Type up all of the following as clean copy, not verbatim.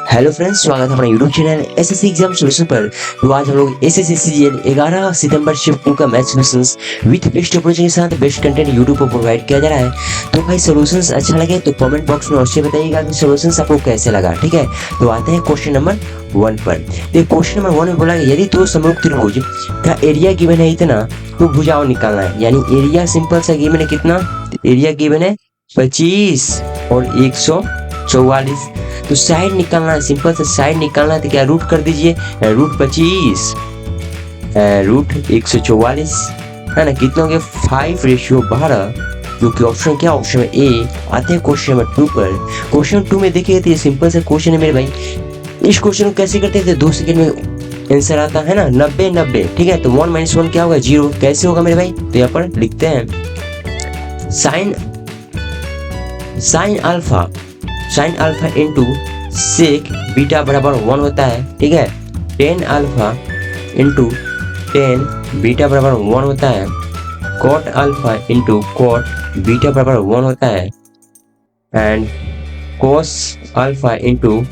Hello friends, स्वागत है अपना YouTube channel SSC exam solution पर। तो आज हम लोग एसएससी सीजीएल 11 सितंबर शिफ्ट 2 का math solutions with best approach के साथ बेस्ट कंटेंट यूट्यूब पर प्रोवाइड किया जा रहा है। तो भाई सॉल्यूशंस अच्छा लगे तो कमेंट बॉक्स में अवश्य बताइएगा कि सॉल्यूशंस आपको कैसे लगा। ठीक है, तो आते हैं क्वेश्चन नंबर 1 पर। तो क्वेश्चन नंबर 1 में बोला यदि दो समरूप त्रिभुज का एरिया गिवन है इतना तो भुजाओं निकालना है। यानी एरिया सिंपल सा गिवन है कितना, एरिया गिवन है 25 और 144। तो साइड निकालना है, सिंपल से साइड निकालना है तो क्या रूट कर दीजिए, रूट 25 रूट 144 है ना, कितना हो गया 5:12, जो कि ऑप्शन क्या, ऑप्शन में ए। आते हैं क्वेश्चन नंबर 2 पर। क्वेश्चन 2 में देखिए तो ये सिंपल से क्वेश्चन है मेरे भाई। इस क्वेश्चन को कैसे करते थे, 2 सेकंड में आंसर आता है ना, 90 ठीक है। तो 1 - 1 क्या होगा, 0। कैसे होगा मेरे भाई, तो यहाँ पर लिखते हैं sine alpha into sec beta बराबर 1 होता है। ठीक है, tan alpha into tan beta बराबर 1 होता है। Cot alpha into cot beta बराबर 1 होता है। And cos alpha into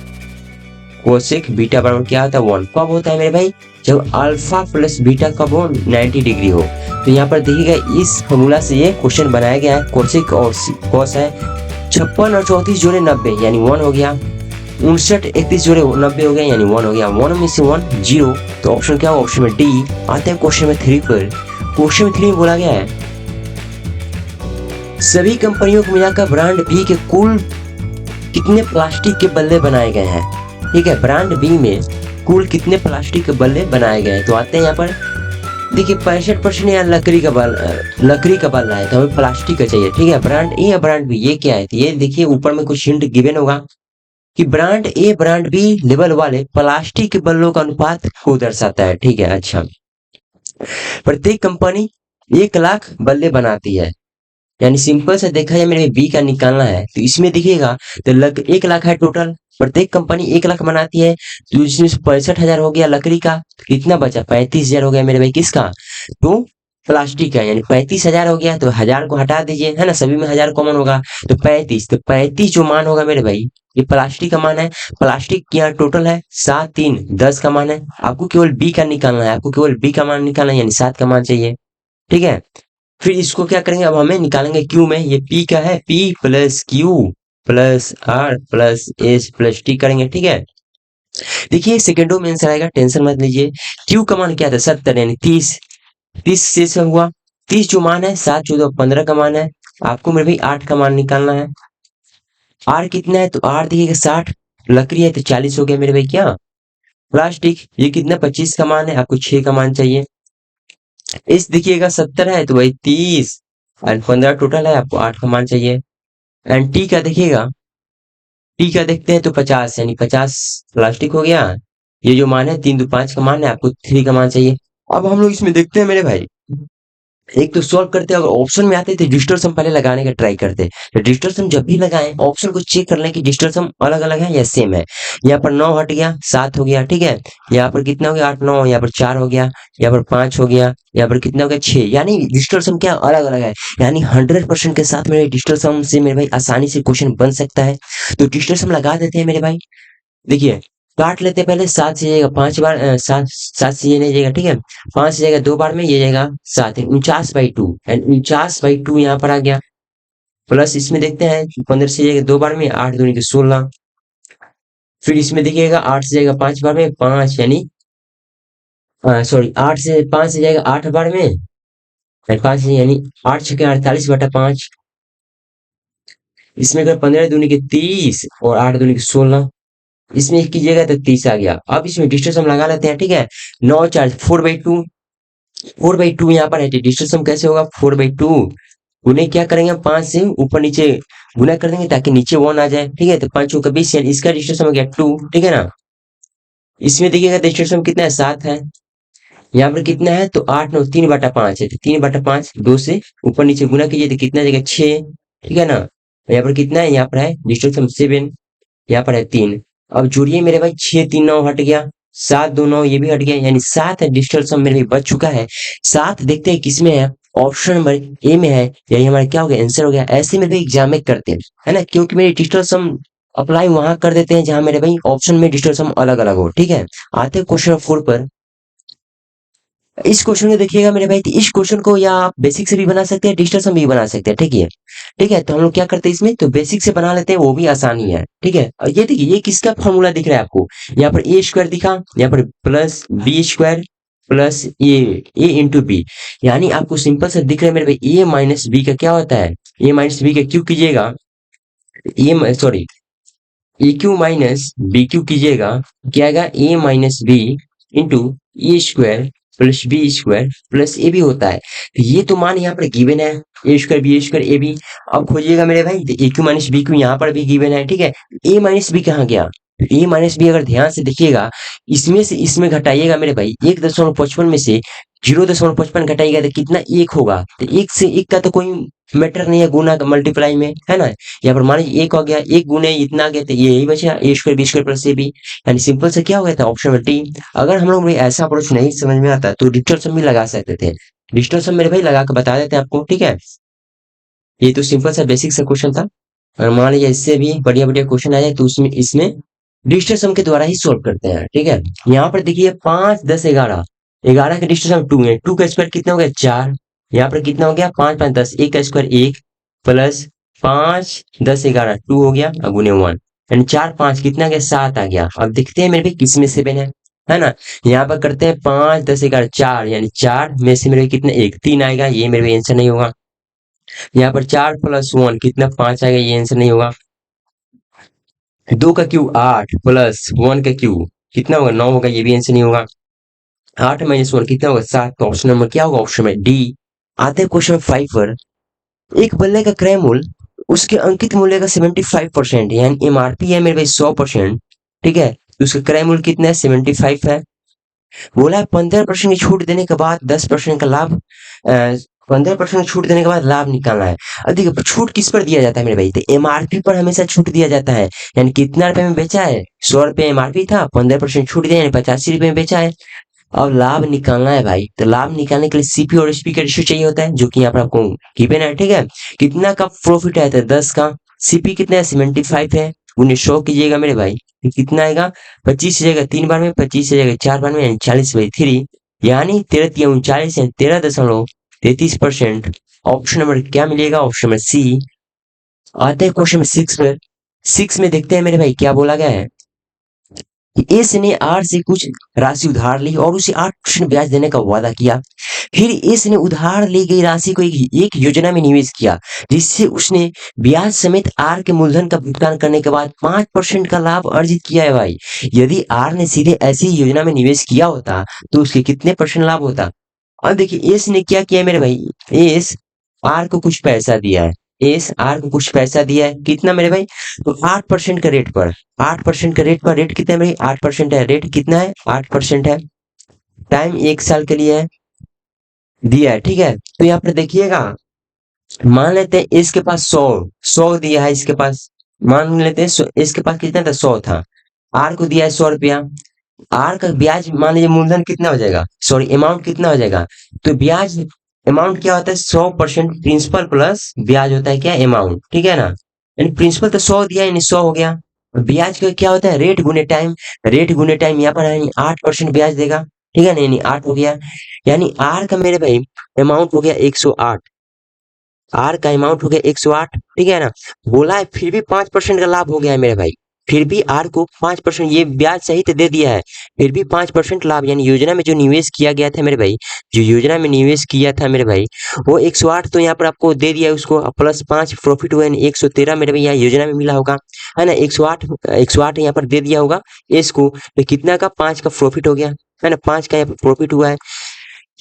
cosec beta बराबर क्या होता है, 1। कब होता है मेरे भाई, जब अल्फा प्लस बीटा कब हो, 90 डिग्री हो। तो यहाँ पर देखिएगा इस फॉर्मूला से ये क्वेश्चन बनाया गया है। कोसेक और कोस है 56 और 34 जोड़े 90 यानी 1 हो गया। 59 31 जोड़े 90 हो गया यानी 1 हो गया। 1 में से 1 0। तो ऑप्शन क्या होगा, ऑप्शन में डी। आते हैं क्वेश्चन में 3 पर। क्वेश्चन में 3 में बोला गया है सभी कंपनियों को मिलाकर ब्रांड बी के कुल कितने प्लास्टिक के बल्ले बनाए गए हैं। ठीक है, ब्रांड बी में कुल कितने प्लास्टिक के बल्ले बनाए गए हैं। तो आते हैं यहाँ पर देखिए 65% या लकड़ी का बल्ला है, तो हमें प्लास्टिक का चाहिए। ठीक है, ब्रांड ए या ब्रांड बी, ये क्या है, तो ये देखिए ऊपर में कुछ हिंट गिवन होगा कि brand A brand B level वाले प्लास्टिक के बल्लों का अनुपात को दर्शाता है। ठीक है, अच्छा, प्रत्येक कंपनी 1 लाख बल्ले बनाती है। यानी सिंपल से देखा जाए मेरे बी का निकालना है तो इसमें दिखेगा तो 1 लाख है टोटल, प्रत्येक कंपनी 1 लाख बनाती है। तो इसमें 65,000 हो गया लकड़ी का, कितना बचा 35,000 हो गया मेरे भाई किसका, तो प्लास्टिक का। यानी 35,000 हो गया, तो 1000 को हटा दीजिए है ना, सभी में 1000 कॉमन होगा तो 35। तो 35 जो मान होगा मेरे भाई ये प्लास्टिक का मान है। प्लास्टिक यहाँ टोटल है 7 3 10 का मान है। आपको केवल बी का निकालना है, आपको केवल बी का मान निकालना है, यानी 7 का मान चाहिए। ठीक है, फिर इसको क्या करेंगे, अब हमें निकालेंगे क्यू में। ये पी का है, P plus Q plus R plus S plus T करेंगे। ठीक है, देखिए सेकेंडों में आंसर आएगा, टेंशन मत लीजिए। क्यू का मान क्या था 70 यानी 30 से हुआ 30 जो मान है 7 14 15 का मान है। आपको मेरे भाई 8 का मान निकालना है। आर कितना है, तो आर देखिएगा 60, लकड़ी है तो 40 हो गया मेरे भाई क्या, प्लास्टिक ये कितना 25 का मान है, आपको 6 का मान चाहिए। इस देखिएगा 70 है तो भाई 30 और 15 टोटल है, आपको 8 का मान चाहिए। एंड टी का देखिएगा, टी का देखते हैं तो 50 यानी 50 प्लास्टिक हो गया। ये जो मान है 3 2 5 का मान है, आपको 3 का मान चाहिए। अब हम लोग इसमें देखते हैं मेरे भाई, एक तो सॉल्व करते हैं, अगर ऑप्शन में आते तो डिजिटल सम पहले लगाने का ट्राई करते। तो डिजिटल सम जब भी लगाएं ऑप्शन को चेक कर लें कि डिजिटल सम अलग अलग है या सेम है। यहाँ पर 9 हट गया 7 हो गया। ठीक है, यहाँ पर कितना हो गया 8 9, यहाँ पर 4 हो गया, यहाँ पर 5 हो गया, यहाँ पर कितना हो गया 6। यानी डिजिटल सम क्या अलग अलग है। यानी 100% के साथ मेरे डिजिटल सम से मेरे भाई आसानी से क्वेश्चन बन सकता है। तो डिजिटल सम लगा देते हैं मेरे भाई। देखिए काट लेते हैं पहले, 7 से जाएगा 5 बार, 7 से ये नहीं जाएगा। ठीक है, 5 से जाएगा 2 बार में, ये जाएगा 7, 49/2 एंड 49/2 यहाँ पर आ गया। प्लस इसमें देखते हैं 15 से जाएगा 2 बार में, 8 दूनी के 16। फिर इसमें देखिएगा 8 से जाएगा 5 बार में 5 यानी सॉरी 8 से 5 से जाएगा 8 बार में 5 यानी 8 छके 48/5। इसमें अगर 15 दूनी के 30 और 8 दूनी के 16, इसमें एक कीजिएगा तो 30 आ गया। अब इसमें डिस्टेंस हम लगा लेते हैं। ठीक है, 9 4 4/2 यहाँ पर है। डिस्टेंस हम कैसे होगा 4/2 उन्हें क्या करेंगे, 5 से ऊपर नीचे गुना कर देंगे ताकि नीचे 1 आ जाए। ठीक है, तो 5 चौका 20 यानी इसका डिस्टेंस हो गया 2। ठीक है ना, इसमें देखिएगा डिस्टेंस हम कितना है 7 है। यहाँ पर कितना है तो 8 9 3/5 है, तो 3/5 2 से ऊपर नीचे गुना कीजिए तो कितना जाएगा 6। ठीक है ना, यहाँ पर कितना है, यहाँ पर है डिस्टेंस हम 7, यहाँ पर है 3। अब जोड़िए मेरे भाई 6 3 9 हट गया, 7 2 9 ये भी हट गया, यानी 7 डिजिटल सम मेरे बच चुका है। 7 देखते हैं किसमें है, ऑप्शन नंबर ए में है, यही हमारा क्या हो गया आंसर हो गया। ऐसे में भी एग्जाम में करते हैं है ना, क्योंकि मेरी डिजिटल सम अप्लाई वहां कर देते हैं जहां मेरे भाई ऑप्शन में डिस्टेंस सम अलग अलग हो। ठीक है, आते हैं क्वेश्चन नंबर 4 पर। इस क्वेश्चन को देखिएगा मेरे भाई, तो इस क्वेश्चन को या आप बेसिक से भी बना सकते हैं, डिस्टेंस सम भी बना सकते हैं। ठीक है, ठीक है, तो हम लोग क्या करते हैं इसमें, तो बेसिक से बना लेते हैं, वो भी आसानी है। ठीक है, और ये देखिए ये किसका फॉर्मूला दिख रहा है आपको, यहाँ पर ए स्क्वायर दिखा, यहाँ पर प्लस बी स्क्वायर प्लस ए इंटू बी, यानी आपको सिंपल से दिख रहा है मेरे भाई, ए माइनस बी का क्या होता है, ए माइनस बी का क्यों कीजिएगा, A sorry A cube minus B cube कीजिएगा, क्या आएगा, A minus B into A square plus B square plus A B होता है। तो ये तो मान यहाँ पर गिवन है, A square B square A B. अब खोजिएगा मेरे भाई, तो A cube minus B cube यहाँ पर भी गिवन है। ठीक है, ए माइनस बी कहाँ गया, ए माइनस बी अगर ध्यान से देखिएगा, इसमें से इसमें घटाइएगा मेरे भाई, 1.55 में से 0.55 घटाइएगा तो कितना, एक होगा। तो एक से एक का तो कोई मैटर नहीं है गुना का मल्टीप्लाई में, है ना। यहाँ पर मान लीजिए एक हो गया, एक गुने इतना आ गया, तो ये यही बचा, A square B square plus A B, यानी सिंपल से क्या हो गया था, ऑप्शन में डी। अगर हम लोग में ऐसा अप्रोच नहीं समझ में आता तो डिजिटल सम भी लगा सकते थे, डिजिटल सम मेरे भाई लगा के बता देते हैं आपको। ठीक है, ये तो सिंपल सा बेसिक सा क्वेश्चन था। और मान लीजिए इससे भी बढ़िया बढ़िया क्वेश्चन आ जाए तो उसमें इसमें डिजिटल सम के द्वारा ही सोल्व करते हैं। ठीक है, यहाँ पर देखिए 5 10 11, 11 का डिजिटल सम 2 है, 2 का स्क्वायर कितना हो गया 4, यहाँ पर कितना हो गया 5 5 10, 1 का स्क्वायर 1 प्लस 5 10 11 2 हो गया और गुने 1, यानी 4 5 कितना आ गया 7 आ गया। अब देखते हैं मेरे भाई किस में से बने है ना। यहाँ पर करते हैं 5 10 11 4, यानी 4 में से मेरे भाई कितना 1 3 आएगा, ये मेरे भाई आंसर नहीं होगा। यहाँ पर 4 प्लस 1 कितना 5 आएगा, ये आंसर नहीं होगा। 2 का क्यूब 8 प्लस 1 का क्यूब कितना होगा 9 होगा, ये भी आंसर नहीं होगा। 8 माइनस 1 कितना होगा 7, तो ऑप्शन नंबर क्या होगा, ऑप्शन में डी। आते हैं क्वेश्चन 5 पर। एक बल्ले का क्रय मूल्य उसके अंकित मूल्य का 75% यानी एमआरपी है मेरे भाई 100%। ठीक है, तो उसका क्रय मूल्य कितना है 75 है। बोला है 15% की छूट देने के बाद 10% का लाभ, 15% छूट देने के बाद लाभ निकालना है। अब देखिए छूट किस पर दिया जाता है मेरे भाई, तो एमआरपी पर हमेशा छूट दिया जाता है। यानी कितना रुपए में बेचा है, 100 रुपए एमआरपी था, 15% छूट दिया यानी 85 रुपए में बेचा है। अब लाभ निकालना है भाई, तो लाभ निकालने के लिए सीपी और एसपी का रेशियो चाहिए होता है, जो कि यहाँ पर आपको गिवन है। ठीक है, कितना का प्रॉफिट है, तो 10 का, सीपी कितना है 75 है, 1900 कीजिएगा मेरे भाई, तो कितना आएगा 25 जाएगा 3 बार में, 25 जाएगा 4 बार में, यानी 40/3, यानी 13 39 13.33%। ऑप्शन नंबर क्या मिलेगा, ऑप्शन नंबर सी। आते हैं क्वेश्चन 6 पर। 6 में देखते हैं मेरे भाई क्या बोला गया है कि एस ने आर से कुछ राशि उधार ली और उसे 8% ब्याज देने का वादा किया। फिर एस ने उधार ली गई राशि को एक योजना में निवेश किया, जिससे उसने ब्याज समेत आर के मूलधन का भुगतान करने के बाद 5% का लाभ अर्जित किया है भाई। यदि आर ने सीधे ऐसी योजना में निवेश किया होता तो उसके कितने परसेंट लाभ होता। अब देखिए एस ने क्या किया मेरे भाई, एस आर को कुछ पैसा दिया है, एस आर को कुछ पैसा दिया है, कितना मेरे भाई, तो 8% का रेट पर, 8% का रेट पर, रेट कितना है भाई 8% है, रेट कितना है 8% है, टाइम 1 साल के लिए है, दिया है। ठीक है, तो यहाँ पर देखिएगा मान लेते हैं इसके पास 100 दिया है, इसके पास मान लेते हैं इसके पास कितना था 100 था, आर को दिया है 100 रुपया, आर का ब्याज मान लीजिए मूलधन कितना हो जाएगा, सॉरी अमाउंट कितना हो जाएगा, तो ब्याज अमाउंट क्या होता है 100% प्रिंसिपल प्लस ब्याज होता है क्या अमाउंट। ठीक है ना, यानी प्रिंसिपल तो 100 दिया यानी 100 हो गया, ब्याज का क्या होता है रेट गुने टाइम, रेट गुने टाइम यहाँ पर यानी 8% ब्याज देगा। ठीक है ना, यानी 8 हो गया, यानी आर का मेरे भाई अमाउंट हो गया 108, आर का अमाउंट हो गया 108। ठीक है ना, बोला है फिर भी 5% का लाभ हो गया है मेरे भाई, फिर भी आर को 5%, ये ब्याज सहित दे दिया है, फिर भी 5% लाभ, यानी योजना में जो निवेश किया गया था मेरे भाई, जो योजना में निवेश किया था मेरे भाई वो 108 तो यहाँ पर आपको दे दिया है उसको, प्लस 5 प्रॉफिट हुआ यानी 113 मेरे भाई यहाँ योजना में मिला होगा, है ना। 108 यहाँ पर दे दिया होगा एस को, तो कितना का 5 का प्रॉफिट हो गया, है ना, 5 का यहाँ पर प्रॉफिट हुआ है,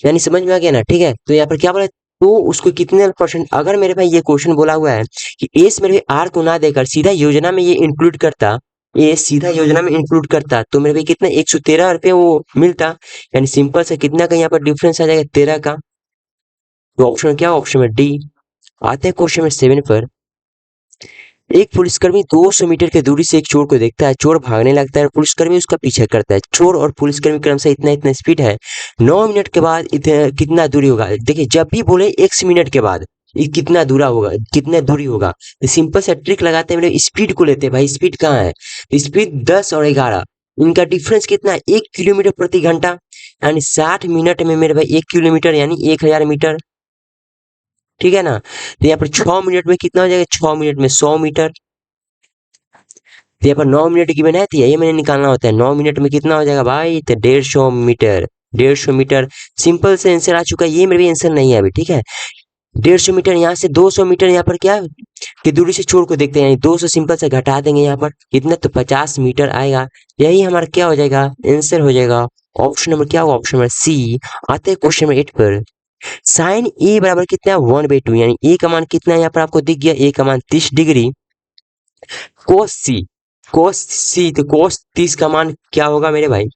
यानी समझ में आ गया ना। ठीक है, तो यहाँ पर क्या बोला, तो उसको कितने परसेंट, अगर मेरे भाई ये क्वेश्चन बोला हुआ है कि एस मेरे भाई आर को ना देकर सीधा योजना में ये इंक्लूड करता, ये सीधा योजना में इंक्लूड करता तो मेरे भाई कितना 113 रुपये वो मिलता, यानी सिंपल से कितना का यहाँ पर डिफरेंस आ जाएगा 13 का, तो ऑप्शन क्या, ऑप्शन में डी। आते हैं क्वेश्चन में 7 पर। एक पुलिसकर्मी 200 मीटर की दूरी से एक चोर को देखता है, चोर भागने लगता है, पुलिसकर्मी उसका पीछा करता है, चोर और पुलिसकर्मी क्रमशः इतना इतना स्पीड है, 9 मिनट के बाद कितना दूरी होगा। देखिए जब भी बोले 1 मिनट के बाद, ये कितना दूरा होगा, कितना दूरी होगा। तो सिंपल सा ट्रिक लगाते हैं, मेरे स्पीड को लेते हैं भाई, स्पीड कहाँ है, स्पीड 10 और 11, इनका डिफरेंस कितना है, 1 किलोमीटर प्रति घंटा, यानी 60 मिनट में मेरे भाई 1 किलोमीटर यानी 1000 मीटर, ठीक है ना। तो यहाँ पर 6 मिनट में कितना हो जाएगा, 6 मिनट में 100 मीटर। तो यहाँ पर 9 मिनट की बनाए थी, ये मैंने निकालना होता है, 9 मिनट में कितना हो जाएगा भाई, तो 150 मीटर, 150 मीटर। सिंपल से आंसर आ चुका है, ये मेरे भी आंसर नहीं है अभी, ठीक है। 150 मीटर, यहाँ से 200 मीटर यहाँ पर क्या की दूरी से छोड़ को देखते हैं, 200 सिंपल से घटा देंगे यहाँ पर कितना, तो 50 मीटर आएगा। यही हमारा क्या हो जाएगा, आंसर हो जाएगा। ऑप्शन नंबर क्या होगा, ऑप्शन नंबर सी। आते हैं क्वेश्चन नंबर 8 पर। साइन ए बराबर कितना है, 1/2, यानी ए का मान कितना है यहाँ पर आपको दिख गया, ए का मान 30 डिग्री। कोस सी, कोस सी, तो कोस 30 का मान क्या होगा मेरे भाई,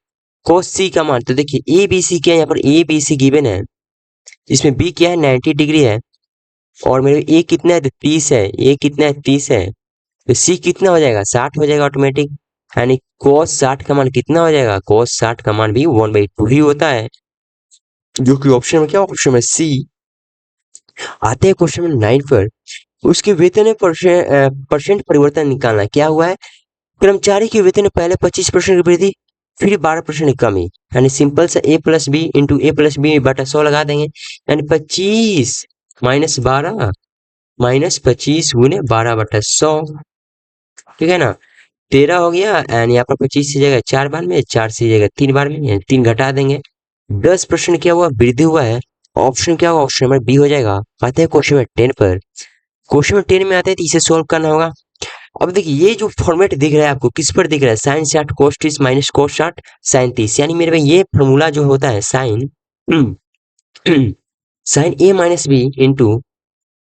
कोस सी का मान, तो देखिए ए बी सी क्या है, यहाँ पर ए बी सी गिवन है, इसमें बी क्या है, 90 डिग्री है, और मेरे ए कितना है, तो 30 है, ए कितना है, 30 है, तो सी कितना हो जाएगा, 60 हो जाएगा ऑटोमेटिक। यानी कोस 60 का मान कितना हो जाएगा, कोस 60 का मान भी 1/2 ही होता है, जो कि ऑप्शन में क्या, ऑप्शन में सी। आते हैं क्वेश्चन नंबर 9 पर। उसके वेतन में परसेंट परिवर्तन निकालना, क्या हुआ है, कर्मचारी के वेतन में पहले 25% की वृद्धि, फिर 12% की कमी, यानी सिंपल से ए प्लस बी इंटू ए प्लस बी बटा 100 लगा देंगे, यानी 25 माइनस 12 माइनस 25 गुने 12/100, ठीक है ना। 13 हो गया, एंड यहाँ पर 25 से जाएगा 4 बार में, 4 से जाएगा 3 बार में, यानी 3 घटा देंगे। 10% क्या हुआ, वृद्धि हुआ है, ऑप्शन क्या होगा, ऑप्शन नंबर बी हो जाएगा। आते हैं क्वेश्चन नंबर 10 पर। क्वेश्चन नंबर 10 में आते हैं, तो इसे सोल्व करना होगा। अब देखिए ये जो फॉर्मेट दिख रहा है आपको, किस पर दिख रहा है, sine 60 cos 30 minus cos 60 sine 30, यानी मेरे भाई ये फॉर्मूला जो होता है sine sine A minus B into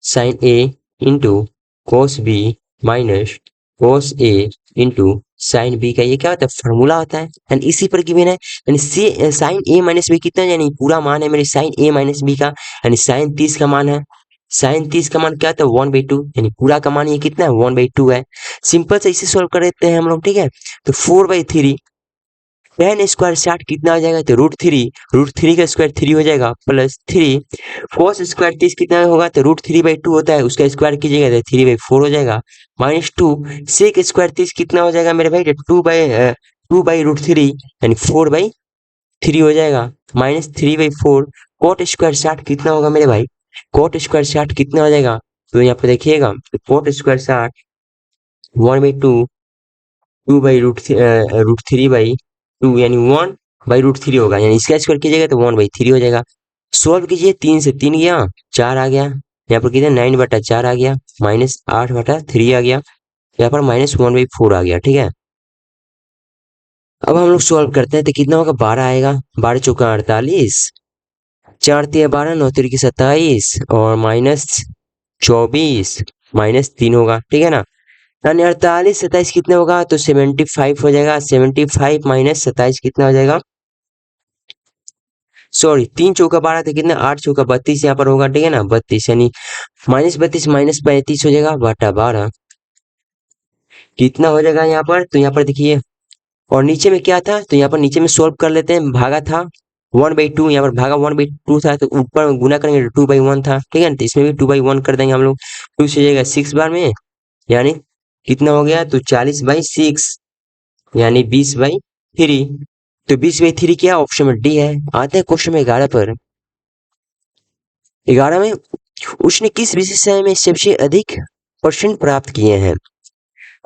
sine A into cos B minus cos A into sine B का ये क्या होता है, फॉर्मूला होता है, एंड इसी पर गिवन है। यानी साइन ए माइनस बी कितना, यानी पूरा मान है मेरे साइन ए माइनस बी का, यानी साइन 30 का मान है, साइन 30 का मान क्या था, 1/2, यानी पूरा का मान ये कितना है, 1/2 है। सिंपल से इसे सोल्व कर देते हैं हम लोग, ठीक है। तो 4/3 टेन स्क्वायर 60 कितना हो जाएगा, तो √3 का स्क्वायर 3 हो जाएगा, प्लस 3 कोस स्क्वायर 30 कितना होगा, तो √3/2 होता है, उसका स्क्वायर कीजिएगा तो 3/4 हो जाएगा, माइनस 2 सेक स्क्वायर 30 कितना हो जाएगा मेरे भाई, 2/√3 यानी 4/3 हो जाएगा, माइनस 3/4 कोट स्क्वायर 60 कितना होगा मेरे भाई, कोट स्क्वायर 60 कितना हो जाएगा, तो यहाँ पे देखिएगा, तो कोट स्क्वायर 60 1/2 2/√3/2 यानी 1/√3 होगा, यानी इसका स्क्वायर कीजिएगा तो 1/3 हो जाएगा। सॉल्व कीजिए, 3 से 3 गया, 4 आ गया, यहाँ पर कितना 9/4 आ गया, माइनस 8/3 आ गया, यहाँ पर माइनस 1/4 आ गया, ठीक है। अब हम लोग सॉल्व करते हैं, तो कितना होगा, 12 आएगा, 12 चौका 48, 4 तिया 12, 9 तिरी की 27, और माइनस 24 माइनस 3 होगा, ठीक है ना। यानी 48 27 कितना होगा, तो 75 हो जाएगा, 75 माइनस 27 कितना हो जाएगा, सॉरी 3 चौका 12 थे कितना, 8 चौका 32 यहाँ पर होगा, ठीक है ना, 32 यानी -32 माइनस 35 हो जाएगा बटा 12, कितना हो जाएगा यहाँ पर, तो यहाँ पर देखिए, और नीचे में क्या था, तो यहाँ पर नीचे में सोल्व कर लेते हैं, भागा था 1/2, यहाँ पर भागा 1/2 था, तो ऊपर गुना करेंगे तो 2/1 था, ठीक है ना, तो इसमें भी 2/1 कर देंगे हम लोग, 2 से जाएगा 6 बार में, यानी कितना हो गया, तो 40/6 यानी 20/3, तो 20/3 क्या, ऑप्शन में डी है। आते हैं क्वेश्चन में 11 पर। 11 में उसने किस विषय में सबसे अधिक परसेंट प्राप्त किए हैं,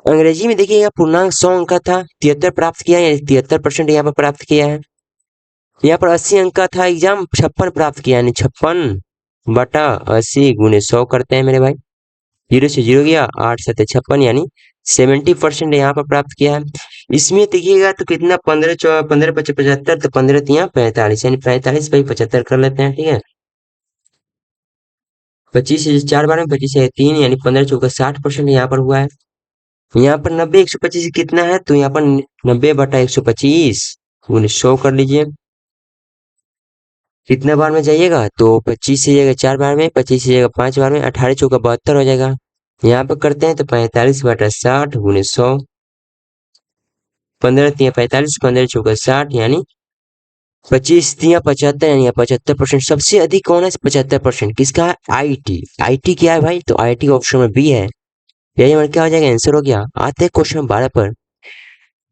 अंग्रेजी में देखिएगा पूर्णांक 100 अंक का था, 73 प्राप्त किया है, 73% यहाँ पर प्राप्त किया है। यहाँ पर 80 अंक का था एग्जाम, 56 प्राप्त किया, यानी 56/80 गुने 100 करते हैं मेरे भाई, 0 से 0 गया, 8 7 56, यानी 70% यहाँ पर प्राप्त किया है। इसमें देखिएगा तो कितना, 15 75, तो 15 तिया 45, यानी 45/75 कर लेते हैं, ठीक है। 25 से 4 बार में, 25 से 3, यानी 15 चौका 60% यहाँ पर हुआ है। यहाँ पर 90 125 कितना है, तो यहाँ पर 90/125 गुने 100 कर लीजिए, कितने बार में जाइएगा, तो 25 से जाएगा 4 बार में, 25 से जाएगा 5 बार में, 18 चौका 72 हो जाएगा। यहाँ पर करते हैं तो 45/60 गुने 100, 15 तिया 45, 15 चौका 60, यानी 25 तिया 75 यानी 75%। सबसे अधिक कौन है? 75%। किसका है? आईटी। आईटी क्या है भाई? तो आईटी ऑप्शन में बी है। यही हमारा क्या हो जाएगा? आंसर हो गया। आते हैं क्वेश्चन 12 पर।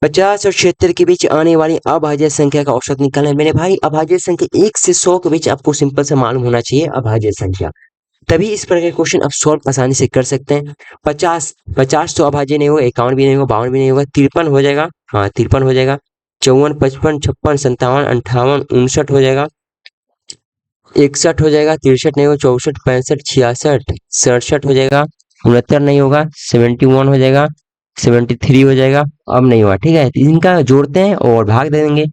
50 और 76 के बीच आने वाली अभाज्य संख्या का औसत निकालना है मेरे भाई। अभाज्य संख्या 1 से 100 के बीच आपको सिंपल से मालूम होना चाहिए अभाज्य संख्या, तभी इस प्रकार के क्वेश्चन आप सॉल्व आसानी से कर सकते हैं। 50 तो अभाज्य नहीं होगा, 51 भी नहीं होगा, 52 भी नहीं होगा, 53 हो जाएगा। हाँ 53 हो जाएगा। 54, 55, 56, 57, 58, 59 हो जाएगा। 61 हो जाएगा। 63 नहीं होगा। 64, 65, 66, 67 हो जाएगा। 69 नहीं होगा। 71 हो जाएगा। 73 हो जाएगा। अब नहीं हुआ, ठीक है। तो इनका जोड़ते हैं और भाग दे देंगे।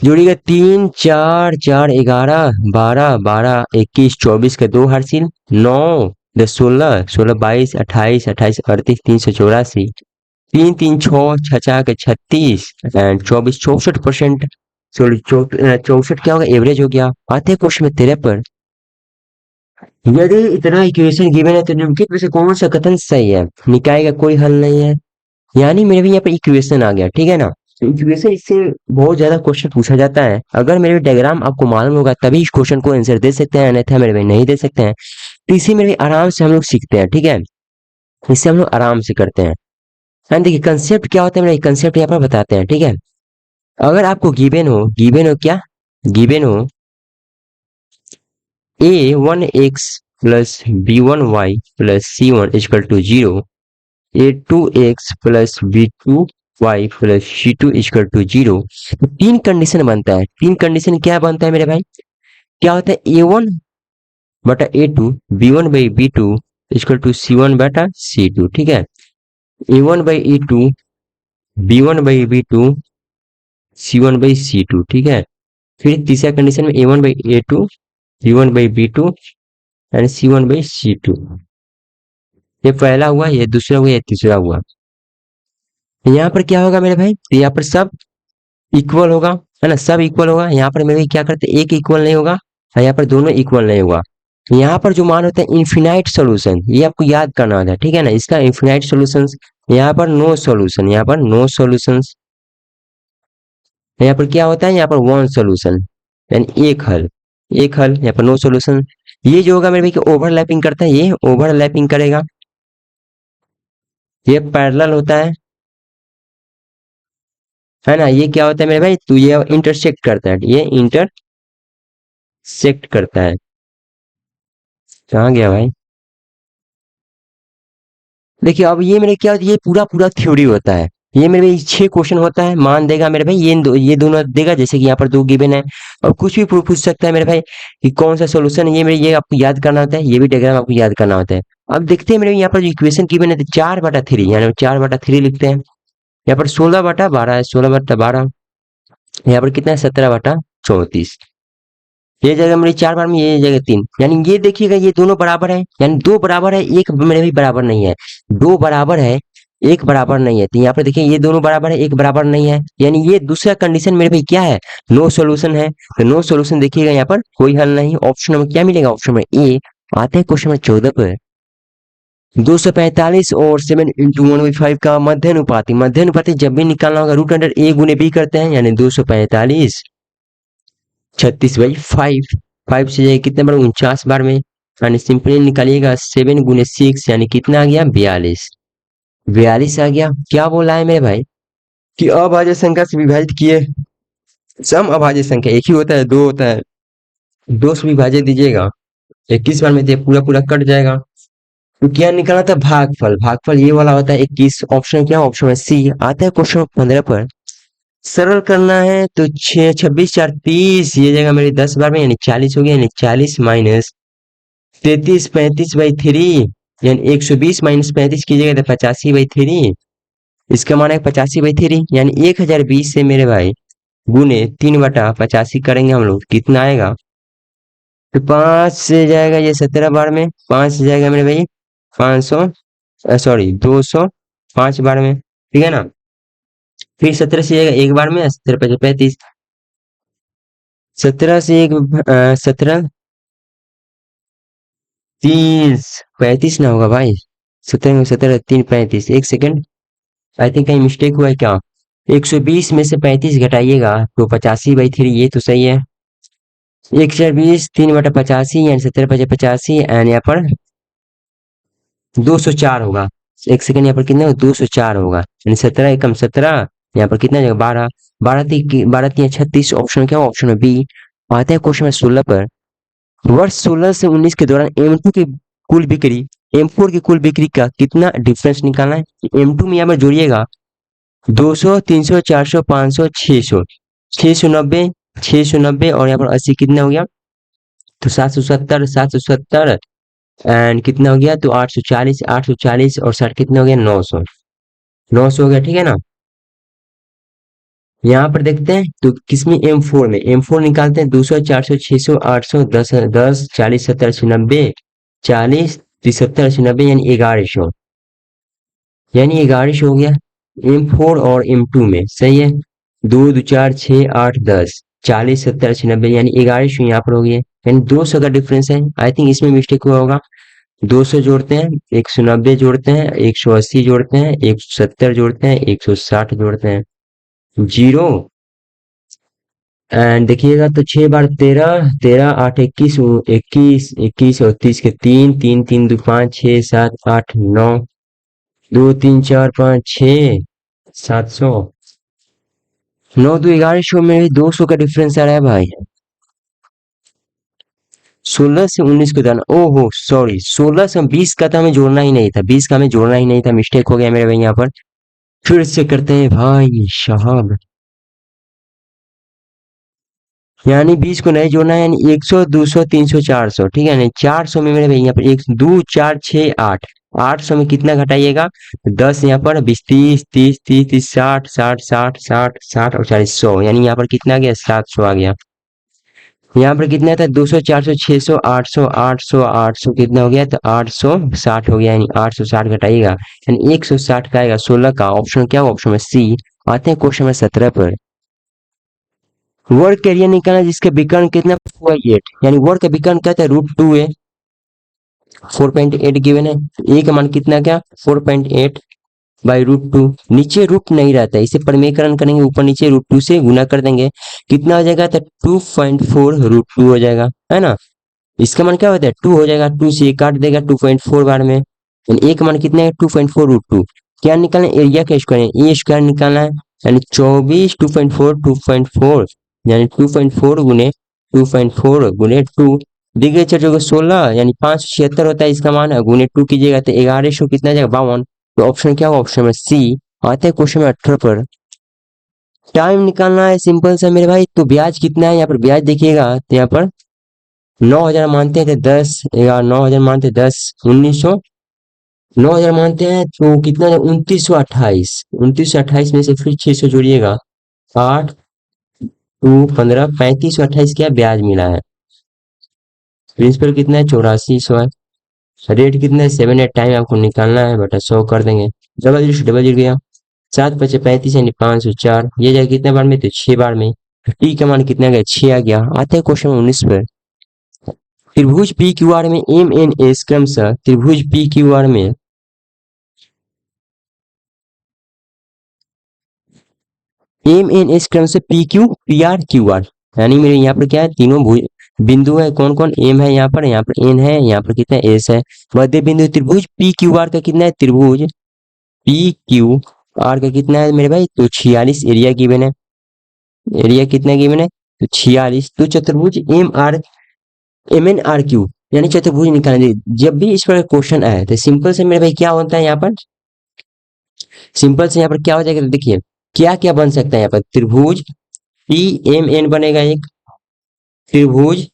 जोड़िएगा 3, 4, 4, 11, 12, 12, 21, 24 के दो हासिल, 9, 10, 16, 16, 22, 28, 28, 38, 384, 3, 3, 6, 6, 4 के 36 एंड 24, 64%। सॉरी 64 क्या होगा? एवरेज हो गया। आते हैं क्वेश्चन में 13 पर। यदि इतना इक्वेशन गिवन है तो निम्नलिखित में से कौन सा कथन सही है? निकाय का कोई हल नहीं है, यानी मेरे भी यहाँ पे इक्वेशन आ गया, ठीक है ना। तो इक्वेशन इससे बहुत ज्यादा क्वेश्चन पूछा जाता है। अगर मेरे डायग्राम आपको मालूम होगा तभी इस क्वेश्चन को आंसर दे सकते हैं, अन्यथा मेरे भाई नहीं दे सकते हैं। तो इसी में भी आराम से हम लोग सीखते हैं, ठीक है। इससे हम लोग आराम से करते हैं। एंड देखिए कंसेप्ट क्या होता है, मेरा कंसेप्ट यहाँ पर बताते हैं, ठीक है। अगर आपको गिवन हो क्या? गिवन हो a1x plus b1y plus c1 equal to 0, a2x plus b2y plus c2 equal to 0। तो तीन कंडीशन बनता है। तीन कंडीशन क्या बनता है मेरे भाई? क्या होता है? a1 बटा a2, b1 by b2 equal to c1 बटा c2, ठीक है। a1 by e2, b1 by b2, c1 by c2, ठीक है। फिर तीसरा कंडीशन में a1 by a2, b1 by b2 and c1 by c2। ये पहला हुआ, ये दूसरा हुआ, ये तीसरा हुआ। यहाँ पर क्या होगा मेरे भाई? तो यहाँ पर सब इक्वल होगा, है ना। सब इक्वल होगा। यहाँ पर मेरे क्या करते हैं? एक इक्वल नहीं होगा और यहाँ पर दोनों इक्वल नहीं होगा। यहाँ पर जो मान होता है इन्फिनाइट सॉल्यूशन, ये आपको याद करना होता है, ठीक है ना। इसका इन्फिनाइट सॉल्यूशन। यहाँ पर नो सॉल्यूशन, यहाँ पर नो सॉल्यूशन। यहाँ पर क्या होता है? यहाँ पर वन सॉल्यूशन, यानी एक हल। एक हल, यहाँ पर नो सॉल्यूशन। ये जो होगा मेरे भाई ओवरलैपिंग करता है, ये ओवरलैपिंग करेगा। ये पैरेलल होता है ना। ये क्या होता है मेरे भाई? तो ये इंटरसेक्ट करता है, ये इंटरसेक्ट करता है। कहाँ गया भाई? देखिए अब ये मेरे क्या होता है? ये पूरा पूरा थ्योरी होता है। ये मेरे भाई 6 क्वेश्चन होता है, मान देगा मेरे भाई। ये दोनों देगा, जैसे कि यहाँ पर दो गिवन है। और कुछ भी पूछ सकता है मेरे भाई कि कौन सा सोल्यूशन है। ये आपको याद करना होता है, ये भी डायग्राम आपको याद करना होता है। अब देखते हैं मेरे यहाँ पर जो इक्वेशन गिवन है, 4/3 यानी 4/3 लिखते हैं। यहाँ पर 16/12 है, 16/12। यहाँ पर कितना है? 17/34। ये जगह मेरी 4 बार में, ये जगह 3, यानी ये देखिएगा ये दोनों बराबर है, यानी दो बराबर है, एक मेरे भी बराबर नहीं है। दो बराबर है, एक बराबर नहीं है। तो यहाँ पर देखिए ये दोनों बराबर है, एक बराबर नहीं है, यानी ये दूसरा कंडीशन मेरे भाई क्या है? नो सॉल्यूशन है। तो नो सॉल्यूशन देखिएगा यहाँ पर कोई हल नहीं। ऑप्शन में क्या मिलेगा? ऑप्शन में ए। आते हैं क्वेश्चन नंबर 14 पर। 245 और 7 × 1/5 का मध्यानुपाती। मध्यानुपाती जब भी निकालना होगा रूट अंडर ए गुने बी करते हैं, यानी 245 36/5। 5 से जाएगा कितने बार? 49 बार में। यानी सिंपली निकालिएगा 7 × 6 यानी कितना आ गया? 42। 42 आ गया। क्या बोला है मेरे भाई? कि अभाज्य संख्या से विभाजित किए। सम अभाज्य संख्या एक ही होता है, दो होता है। दो से विभाजित दीजिएगा, 21 बार में तो पूरा पूरा कट जाएगा। तो क्या निकाला था? भागफल। भागफल ये वाला होता है 21। ऑप्शन क्या? ऑप्शन में सी। आता है क्वेश्चन 15 पर। सरल करना है तो 26, 4, 30, ये जगह मेरी 10 बार में, यानी 40 हो गया। यानी 40 माइनस 33, 35/3, यानी 120 माइनस 35 कीजिएगा तो 85/3। इसका माना है 85/3, यानी 1020 से मेरे भाई गुने 3/85 करेंगे हम लोग, कितना आएगा? तो 5 से जाएगा ये 17 बार में, 5 से जाएगा मेरे भाई 500, सॉरी 205 बार में, ठीक है ना। फिर 17 से जाएगा एक बार में, 17×5 = 35। 17 से एक 17, 30, 35 ना होगा भाई। 17 में 17, 3, 35। एक सेकंड, आई थिंक कहीं मिस्टेक हुआ है क्या? 120 में से 35 घटाइएगा तो 85/3, ये तो सही है। 1/20, 3/85 यानी 70/85 एंड यहाँ पर 204 होगा। एक सेकंड, यहाँ पर कितना होगा? 204 होगा, यानी 17 एकम 17, यहाँ पर कितना जाएगा? 12, 12 3 36। ऑप्शन क्या? ऑप्शन में बी। आते हैं क्वेश्चन में 16 पर। वर्ष 16 से 19 के दौरान M2 की कुल बिक्री M4 की कुल बिक्री का कितना डिफरेंस निकालना है? M2 में यहाँ पर जोड़िएगा 200, 300, 400, 500, 600, 690, 690 और यहाँ पर 80, कितना हो गया? तो 770, 770 एंड कितना हो गया? तो 840, 840 और 60 कितना हो गया? 900, 900 हो गया, ठीक है ना। यहाँ पर देखते हैं तो किसमें? M4 में। M4 निकालते हैं 200, 400, 600, 800, 10, 10, 40, 70, 80, 90, 40, 73, 80, 90 यानी 1100, यानी 1100 हो गया M4 और M2 में। सही है। 2 2 4 6 8 10, 40, 70, 80, 90 यानी 1100 यहाँ पर हो गया, यानी 200 का डिफरेंस है। आई थिंक इसमें मिस्टेक हुआ होगा। 200 जोड़ते हैं, 190 जोड़ते हैं, 180 जोड़ते हैं, 170 जोड़ते हैं, 160 जोड़ते हैं, जीरो एंड देखिएगा तो 6 बार 13, 13 8 21, 21 21 और 30 के 3, 3 3 2 5 6 7 8 9, 2 3 4 5 6, 700, 9 2 1100 में भी 200 का डिफरेंस आ रहा है भाई। 16 से 19 को जाना, ओहो सॉरी, 16 से 20 का तो हमें जोड़ना ही नहीं था, 20 का हमें जोड़ना ही नहीं था, मिस्टेक हो गया मेरे भाई। यहाँ पर फिर से करते हैं भाई साहब, यानी 20 को नहीं जोड़ना है, यानी 100, 200, 300, 400, ठीक है। नहीं 400 में मेरे भाई यहाँ पर 1 2 4 6 8, 800 में कितना घटाइएगा? 10 यहाँ पर 20, 30 30 30 30, 60 60 60 60 60 और 40, 100, यानी यहाँ पर कितना आ गया? 700 आ गया। यहाँ पर कितना था? 200, 400, 600, 800, 800, 800 कितना हो गया? तो 860 हो गया, यानी 860 घटाइएगा, यानी 160 का आएगा 16 का। ऑप्शन क्या? ऑप्शन में सी। आते हैं क्वेश्चन में 17 पर। वर्ग का एरिया निकालना जिसका विकर्ण कितना? 4/8, यानी वर्ग का विकर्ण क्या था? √2 है, 4.8 गिवन है। ए का मान कितना? क्या? 4.8 बाई √2। नीचे रूट नहीं रहता है, इसे परमेयकरण करेंगे, ऊपर नीचे √2 से गुना कर देंगे, कितना हो जाएगा? तो 2.4 √2 हो जाएगा, है ना। इसका मान क्या होता है? 2 हो जाएगा, 2 से काट देगा 2.4 बार में, यानी ए का मान कितना है? 2.4 √2। क्या निकालना है? एरिया का स्क्वायर, ए स्क्वायर निकालना है, यानी 24 2.4 2.4, यानी 2.4 गुने 2.4 गुने 2, देखिए चलो 16, यानी 576 होता है इसका मान, गुने 2 कीजिएगा तो 1100 कितना जाएगा? 52। तो ऑप्शन क्या होगा? ऑप्शन में सी। आते हैं क्वेश्चन में 18 पर। टाइम निकालना है सिंपल सा मेरे भाई। तो ब्याज कितना है? यहाँ पर ब्याज देखिएगा तो यहाँ पर 9000 मानते हैं तो 10, 9000 मानते हैं 10, 1900, 9000 मानते हैं तो कितना? 2928, 2928 में से फिर 600 जोड़िएगा, 8 2 15, 3528 क्या ब्याज मिला है। प्रिंसिपल कितना है? 8400 है। रेट कितना है? 7 टाइम आपको निकालना है, बटा 100 कर देंगे, डबल जीरो से डबल जीरो गया, 7 पचे 35 यानी 504, ये जाएगा कितने बार में? तो 6 बार में। टी का मान कितना गया? 6 आ गया। आते हैं क्वेश्चन 19 पर। त्रिभुज पी क्यू आर में एम एन एस क्रमशः त्रिभुज पी क्यू आर में एम एन एस क्रमशः P Q P R Q R, यानी मेरे यहाँ पर क्या है? तीनों बिंदु है, कौन कौन? एम है यहाँ पर एन है, यहाँ पर कितना? एस है। मध्य बिंदु त्रिभुज पी क्यू आर का कितना है? त्रिभुज पी क्यू आर का कितना है मेरे भाई? तो 46 एरिया गिवन है। एरिया कितना गिवन है? तो 46। तो चतुर्भुज एम एन आर क्यू, यानी चतुर्भुज निकालेंगे। जब भी इस पर क्वेश्चन आए तो सिंपल से मेरे भाई क्या होता है? यहाँ पर सिंपल से यहाँ पर क्या हो जाएगा? तो देखिए क्या क्या बन सकता है यहाँ पर। त्रिभुज पी एम एन बनेगा एक, त्रिभुज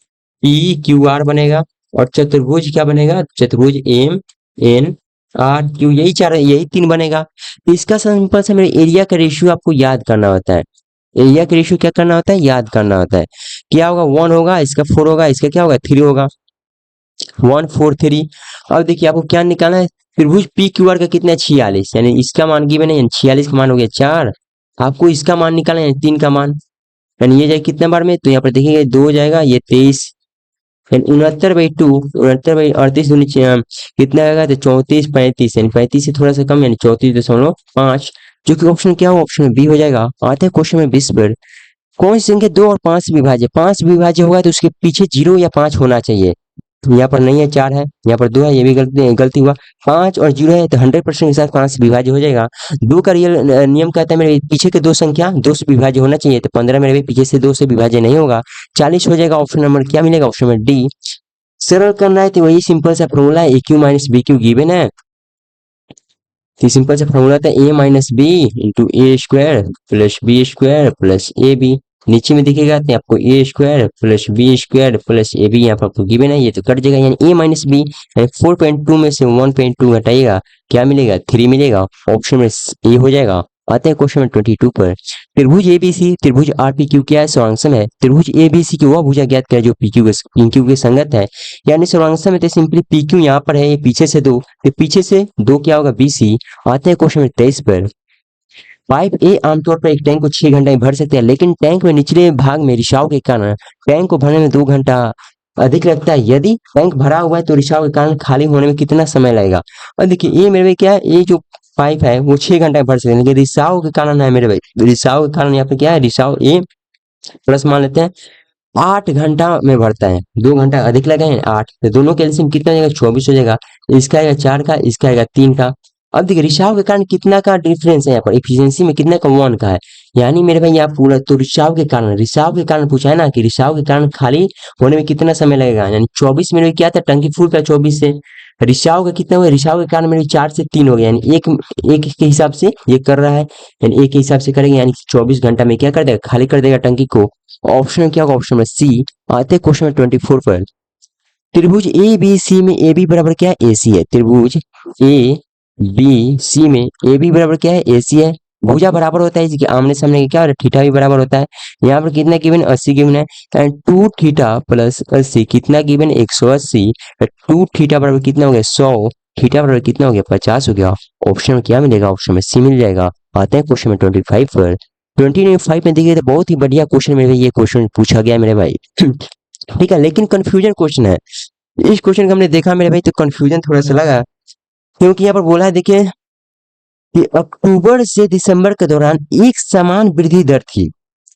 पी क्यू आर बनेगा, और चतुर्भुज क्या बनेगा? चतुर्भुज एम एन आर क्यू, यही चार, यही तीन बनेगा। तो इसका सिंपल से मेरे एरिया का रेशियो आपको याद करना होता है। एरिया का रेशियो क्या करना होता है? याद करना होता है। क्या होगा? 1 होगा, इसका 4 होगा, इसका क्या होगा? 3 होगा, 1 4 3। अब देखिए आपको क्या निकालना है? त्रिभुज पी क्यू आर का कितना है? 46, यानी इसका मान गिवन है, 46 का मान हो गया 4। आपको इसका मान निकालना है 3 का मान, यानी ये जाए कितने बार में? तो यहाँ पर देखिए 2 हो जाएगा, ये 23, यानी 69/2, 69/38 कितना आएगा? तो 34 35, यानी 35 से थोड़ा सा कम, यानी 34.5। जो कि ऑप्शन क्या हो, ऑप्शन बी हो जाएगा। आते हैं क्वेश्चन में 20 पर। कौन सी संख्या 2 और 5 से विभाज्य, 5 विभाज्य होगा तो उसके पीछे 0 या 5 होना चाहिए। यहाँ पर नहीं है, 4 है, यहाँ पर 2 है, ये भी गलती गलती हुआ। 5 और 0 है तो 100% के साथ 5 से विभाज्य हो जाएगा। 2 का रियल नियम कहता है मेरे पीछे के दो संख्या 2 से विभाज्य होना चाहिए, तो 15 मेरे भाई पीछे से 2 से विभाज्य नहीं होगा। 40 हो जाएगा। ऑप्शन नंबर क्या मिलेगा, ऑप्शन नंबर डी। सरल करना है तो वही सिंपल सा फॉर्मूला है, A cube minus B cube given है। तो सिंपल सा फॉर्मूला था A minus B into A square plus B square plus A B. नीचे में दिखेगा तो आपको A square plus B square plus A B यहाँ पर आपको गिवन है, ये तो कट जाएगा, यानी ए माइनस बी। 4.2 में से 1.2 घटाइएगा, क्या मिलेगा, 3 मिलेगा। ऑप्शन में ए हो जाएगा। आते हैं क्वेश्चन 22 पर। त्रिभुज एबीसी त्रिभुज आरपीक्यू क्या है, सर्वांगसम है। त्रिभुज एबीसी की वह भुजा ज्ञात करें जो पीक्यू के संगत है, यानी सर्वांगसम है तो सिंपली पीक्यू यहाँ पर है, ये पीछे से 2, तो पीछे से 2 क्या होगा, बीसी। आते हैं क्वेश्चन 23 पर। पाइप ए आमतौर पर एक टैंक को 6 घंटे में भर सकते हैं, लेकिन टैंक में निचले भाग में रिसाव के कारण टैंक को भरने में 2 घंटा अधिक लगता है। यदि टैंक भरा हुआ है तो रिसाव के कारण खाली होने में कितना समय लगेगा। और देखिए ये मेरे भाई क्या है, ये जो पाइप है वो 6 घंटे में भर सकते हैं, लेकिन रिसाव के कारण है मेरे भाई, रिसाव के कारण यहाँ पे क्या है, रिसाव ए प्लस मान लेते हैं 8 घंटा में भरता है, 2 घंटा अधिक लगे हैं 8, तो दोनों का एलसीएम कितना हो जाएगा, 24 हो जाएगा। इसका आएगा 4 का, इसका आएगा 3 का। अब देखिए रिसाव के कारण कितना का डिफरेंस है, यहाँ पर एफिशिएंसी में कितना का 1 का है, यानी मेरे भाई यहाँ पूरा तो रिसाव के कारण पूछा है ना कि रिसाव के कारण खाली होने में कितना समय लगेगा, यानी 24 में क्या था, टंकी फुल का 24 से रिसाव का कितना हुआ, रिसाव के कारण मेरे 4 से 3 हो गया, यानी एक एक के हिसाब से ये कर रहा है, यानी एक के हिसाब से करेंगे, यानी 24 घंटा में क्या कर देगा, खाली कर देगा टंकी को। ऑप्शन में क्या होगा, ऑप्शन में सी। आते क्वेश्चन में 24 पर। त्रिभुज ए बी सी में ए बी बराबर क्या है, ए सी है। त्रिभुज ए बी सी में ए बी बराबर क्या है, ए सी है। भुजा बराबर होता है इसके आमने सामने के, क्या होता है, थीटा भी बराबर होता है। यहाँ पर कितना गिवन, 80 गिवन है, एंड 2 थीटा प्लस 80 कितना गिवन, 180। 2 थीटा बराबर कितना हो गया, 100। थीटा बराबर कितना हो गया, 50 हो गया। ऑप्शन में क्या मिलेगा, ऑप्शन में सी मिल जाएगा। आते हैं क्वेश्चन में 25 पर। 25 में देखिए तो बहुत ही बढ़िया क्वेश्चन मेरे भाई, ये क्वेश्चन पूछा गया मेरे भाई ठीक है, लेकिन कंफ्यूजन क्वेश्चन है। इस क्वेश्चन को हमने देखा मेरे भाई तो कंफ्यूजन थोड़ा सा लगा, क्योंकि यहाँ पर बोला है देखिए कि अक्टूबर से दिसंबर के दौरान एक समान वृद्धि दर थी,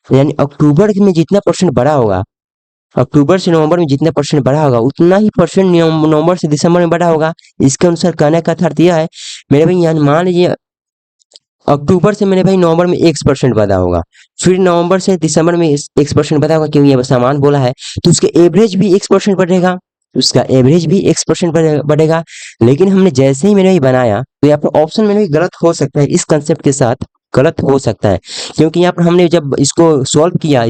यानी अक्टूबर में जितना परसेंट बढ़ा होगा, अक्टूबर से नवंबर में जितना परसेंट बढ़ा होगा उतना ही परसेंट नवंबर से दिसंबर में बढ़ा होगा। इसके अनुसार कहने का अर्थ यह है मेरे भाई, यानी मान लीजिए अक्टूबर से मेरे भाई नवंबर में x% बढ़ा होगा, फिर नवंबर से दिसंबर में x% बढ़ा होगा, क्योंकि ये सामान बोला है तो उसके एवरेज भी x% बढ़ेगा, उसका एवरेज भी x% बढ़ेगा। लेकिन हमने जैसे ही मैंने ये बनाया तो यहाँ पर ऑप्शन में भी गलत हो सकता है, इस कंसेप्ट के साथ गलत हो सकता है, क्योंकि यहाँ पर हमने जब इसको सॉल्व किया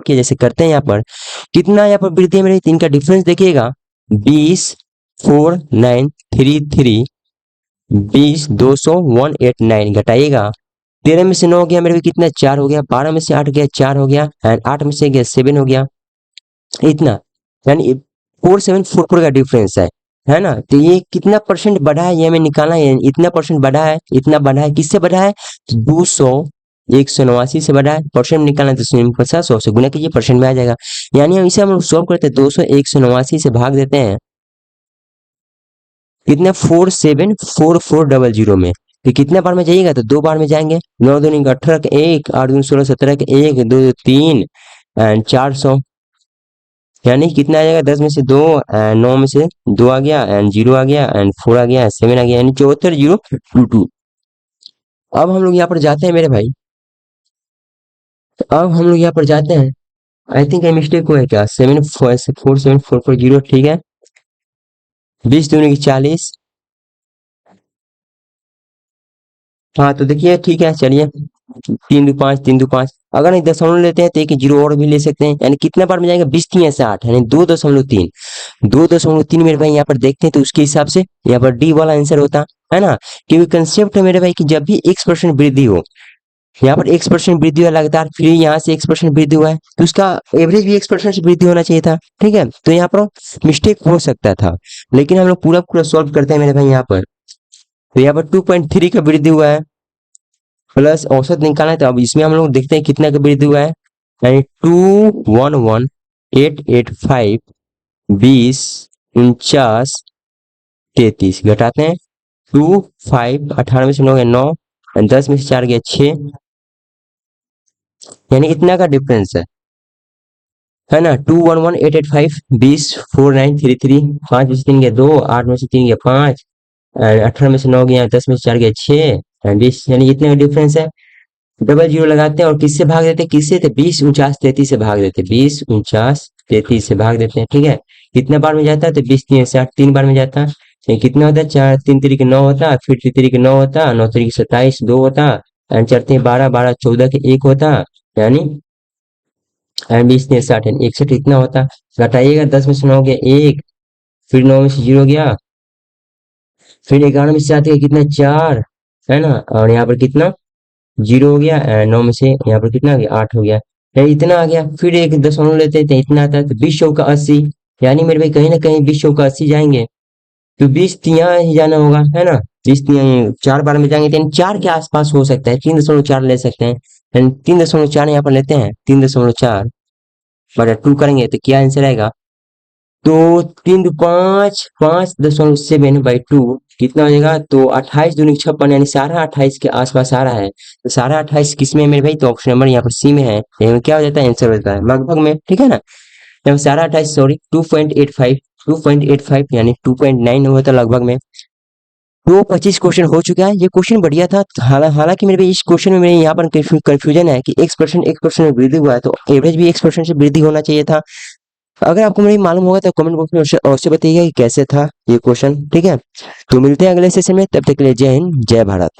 जैसे करते हैं यहाँ पर कितना यहाँ पर वृद्धि है मेरे, 3 का डिफरेंस देखिएगा, 20 4 9 3 3 20 200 189 घटाइएगा, 13 में से 9 गया मेरे भी कितना, 4 हो गया, 12 में से 8 गया 4 हो गया, एंड 8 में से गया 7 हो गया, इतना, यानी 4744 का डिफरेंस है ना। तो ये कितना परसेंट बढ़ा है ये हमें निकालना है, इतना परसेंट बढ़ा है, इतना बढ़ा है, किससे बढ़ा है, 200 189 से बढ़ा है, परसेंट निकालना है तो 100 से गुना कीजिए, परसेंट में आ जाएगा। यानी हम इसे हम लोग सॉल्व करते हैं, 200 189 से भाग देते हैं कितने, 474400 में, तो कितने बार में जाइएगा तो 2 बार में जाएंगे, 9 दूनी 18 का 1, 8 दूनी 16 17 का 1, 2 3 एंड 400, यानी कितना आ जाएगा, 10 में से 2 एंड 9 में से 2 आ गया एंड 0 आ गया एंड 4 आ गया 7 आ गया, यानी 74022। अब हम लोग यहाँ पर जाते हैं मेरे भाई, अब हम लोग यहाँ पर जाते हैं, आई थिंक मिस्टेक हुआ है क्या, 747440 ठीक है, 20 दूनी की 40, हाँ तो देखिए ठीक है, चलिए 3 2 5 3 2 5, अगर नहीं दशमलव लेते हैं तो एक जीरो और भी ले सकते हैं, यानी कितना बार में जाएगा, 20 3 ऐसे 8, यानी 2.3, 2.3 मेरे भाई यहाँ पर देखते हैं तो उसके हिसाब से यहाँ पर डी वाला आंसर होता है ना, क्योंकि कंसेप्ट है मेरे भाई कि जब भी x% वृद्धि हो, यहाँ पर x% वृद्धि हुआ लगातार, फिर यहाँ से x% वृद्धि हुआ है तो उसका एवरेज भी x% से वृद्धि होना चाहिए था, ठीक है, तो यहाँ पर मिस्टेक हो सकता था, लेकिन हम लोग पूरा पूरा सॉल्व करते हैं मेरे भाई यहाँ पर, तो यहाँ पर 2.3 का वृद्धि हुआ है, प्लस औसत निकालना है तो अब इसमें हम लोग देखते हैं कितना का वृद्धि हुआ है, यानी 211,885 20 49 33 घटाते हैं 2 5 18 में से 9 है 9 10 में से 4 गया 6, यानी इतना का डिफरेंस है ना। 211885, 20 4933, 5 में से 3 गया 2, 8 में से 3 गया 5, 18 में से 9 गया, 10 में से 4 गया 6, 20, यानी इतने का डिफरेंस है। डबल जीरो लगाते हैं और किससे भाग देते हैं, किससे थे 20 49 33 से भाग देते हैं, 20 49 33 से भाग देते हैं, ठीक है। कितने बार में जाता है, तो 20 3 60, 3 बार में जाता है। तो कितना होता है, 4 3 तरीके 9 होता, फिर 3 तरीके 9 होता, 9 तरीके 27 2 होता, एंड 4 3 12 12 14 के 1 होता, यानी एंड 20 3 60 यानी 61 इतना होता। घटाइएगा, 10 में से 9 गया 1, फिर 9 में से 0 गया, फिर 11 में से 7 गया कितना 4, है ना, और यहाँ पर कितना 0 हो गया, 9 में से यहाँ पर कितना आ गया 8 हो गया, यानी इतना आ गया। फिर एक दशमलव लेते हैं तो इतना आता है, तो 20 चौका 80, यानी मेरे भाई कहीं ना कहीं 20 चौका 80 जाएंगे, तो 20 तिया ही जाना होगा, है ना। 20 तिया 4 बार में जाएंगे, तो यानी 4 के आसपास हो सकता है, 3.4 ले सकते हैं, यानी 3.4 यहाँ पर लेते हैं, 3.4 बटा 2 करेंगे तो क्या आंसर आएगा, तो 3 5 5.7 कितना हो जाएगा, तो 28 दूनी 56, यानी सारा 28 के आसपास आ रहा है। तो सारा 28 किस में है मेरे भाई, तो ऑप्शन नंबर यहाँ पर सी में है, यहाँ क्या हो जाता है आंसर हो जाता है लगभग में, ठीक है ना। यहाँ सारा 28 सॉरी 2.85 यानी 2.9 हुआ था लगभग में। तो 25 क्वेश्चन हो चुका है, ये क्वेश्चन बढ़िया था। हालांकि मेरे भाई इस क्वेश्चन में मेरे यहाँ पर कंफ्यूजन है कि x% में वृद्धि हुआ है, तो एवरेज भी x% से वृद्धि होना चाहिए था। अगर आपको मेरी मालूम होगा तो कमेंट बॉक्स में अवश्य बताइएगा कि कैसे था ये क्वेश्चन, ठीक है। तो मिलते हैं अगले सेशन में, तब तक के लिए जय हिंद जय भारत।